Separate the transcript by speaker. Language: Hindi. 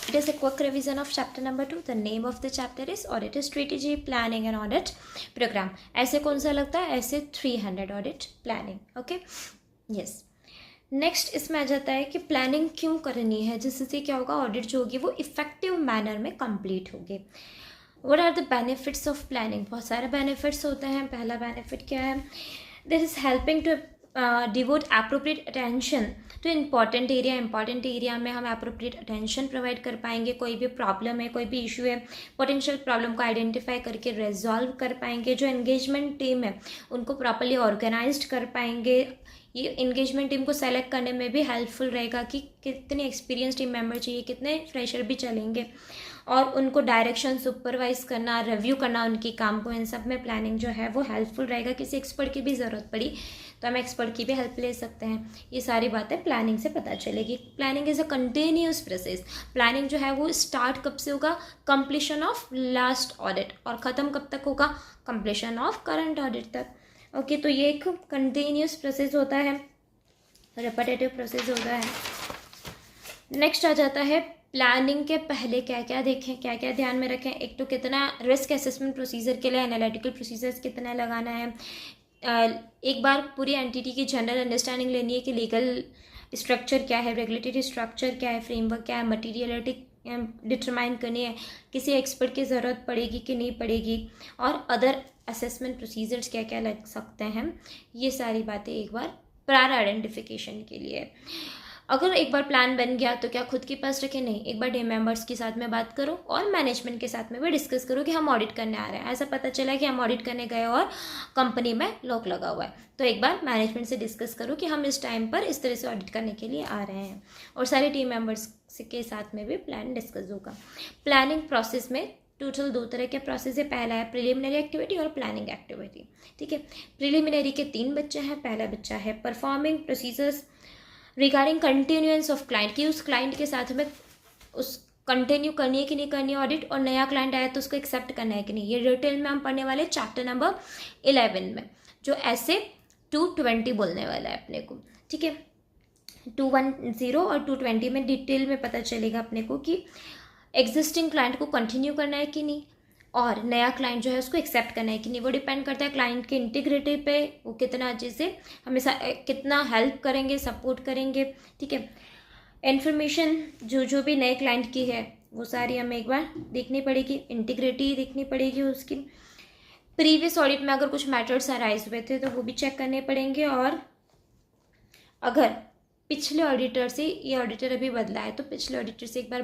Speaker 1: It is a quick revision of chapter number 2. The name of the chapter is Audit Strategy, Planning and Audit Program. ऐसे कौन सा लगता है? ऐसे 300 Audit Planning. Okay? Yes. Next इसमें आ जाता है कि प्लानिंग क्यों करनी है, जिससे क्या होगा, ऑडिट जो होगी वो इफेक्टिव मैनर में कंप्लीट होगी. What are the benefits of planning? बहुत सारे बेनिफिट्स होते हैं. पहला बेनिफिट क्या है? This is helping to devote appropriate attention to important area में हम एप्रोप्रिएट अटेंशन प्रोवाइड कर पाएंगे. कोई भी प्रॉब्लम है, कोई भी इशू है, पोटेंशियल प्रॉब्लम को आइडेंटिफाई करके रिजॉल्व कर पाएंगे. जो एंगेजमेंट टीम है उनको प्रॉपर्ली ऑर्गेनाइज्ड कर पाएंगे. ये एंगेजमेंट टीम को सेलेक्ट करने में भी हेल्पफुल रहेगा कि कितने एक्सपीरियंस टीम मेंबर चाहिए, कितने फ्रेशर भी चलेंगे, और उनको डायरेक्शन सुपरवाइज करना, रिव्यू करना उनकी काम को, इन सब में प्लानिंग जो है वो हेल्पफुल रहेगा. किसी एक्सपर्ट की भी ज़रूरत पड़ी तो हम एक्सपर्ट की भी हेल्प ले सकते हैं. ये सारी बातें प्लानिंग से पता चलेगी. Planning is a continuous process. Planning जो है वो स्टार्ट कब से होगा? कंप्लीशन ऑफ लास्ट ऑडिट, और ख़त्म कब तक होगा? कंप्लीशन ऑफ करंट ऑडिट तक. ओके, तो ये एक कंटिन्यूस प्रोसेस होता है, रिपीटेटिव प्रोसेस होता है. नेक्स्ट आ जाता है प्लानिंग के पहले क्या क्या देखें, क्या क्या ध्यान में रखें. एक तो कितना रिस्क असेसमेंट प्रोसीजर के लिए एनालिटिकल प्रोसीजर्स कितना लगाना है. एक बार पूरी एंटिटी की जनरल अंडरस्टैंडिंग लेनी है कि लीगल स्ट्रक्चर क्या है, रेगुलेटरी स्ट्रक्चर क्या है, फ्रेमवर्क क्या है, मटीरियलिटी डिटरमाइन करनी है, किसी एक्सपर्ट की ज़रूरत पड़ेगी कि नहीं पड़ेगी, और अदर असेसमेंट प्रोसीजर्स क्या क्या लग सकते हैं. ये सारी बातें एक बार प्रायर आइडेंटिफिकेशन के लिए. अगर एक बार प्लान बन गया तो क्या खुद के पास रखे? नहीं, एक बार टीम मेंबर्स के साथ में बात करो और मैनेजमेंट के साथ में भी डिस्कस करो कि हम ऑडिट करने आ रहे हैं. ऐसा पता चला कि हम ऑडिट करने गए और कंपनी में लॉक लगा हुआ है, तो एक बार मैनेजमेंट से डिस्कस करो कि हम इस टाइम पर इस तरह से ऑडिट करने के लिए आ रहे हैं, और सारे टीम मेंबर्स के साथ में भी प्लान डिस्कस होगा. प्लानिंग प्रोसेस में टोटल 2 तरह के प्रोसेस है. पहला है प्रिलिमिनरी एक्टिविटी और प्लानिंग एक्टिविटी. ठीक है, प्रिलिमिनरी के 3 बच्चे हैं. पहला बच्चा है performing procedures regarding continuance of client, कि उस क्लाइंट के साथ में उस कंटिन्यू करनी है कि नहीं करनी है ऑडिट, और नया क्लाइंट आया तो उसको एक्सेप्ट करना है कि नहीं. ये डिटेल में हम पढ़ने वाले चैप्टर नंबर 11 में, जो ऐसे 220 बोलने वाला है अपने को. ठीक है, 210 और 220 में डिटेल में पता चलेगा अपने को कि एग्जिस्टिंग क्लाइंट को कंटिन्यू करना है कि नहीं, और नया क्लाइंट जो है उसको एक्सेप्ट करना है कि नहीं. वो डिपेंड करता है क्लाइंट के इंटीग्रिटी पे, वो कितना अच्छे से हमें कितना हेल्प करेंगे, सपोर्ट करेंगे. ठीक है, इन्फॉर्मेशन जो भी नए क्लाइंट की है वो सारी हमें एक बार देखनी पड़ेगी. इंटीग्रिटी देखनी पड़ेगी उसकी. प्रीवियस ऑडिट में अगर कुछ मैटर्स अराइज हुए थे तो वो भी चेक करने पड़ेंगे, और अगर पिछले ऑडिटर से, ये ऑडिटर अभी बदला है तो पिछले ऑडिटर से एक बार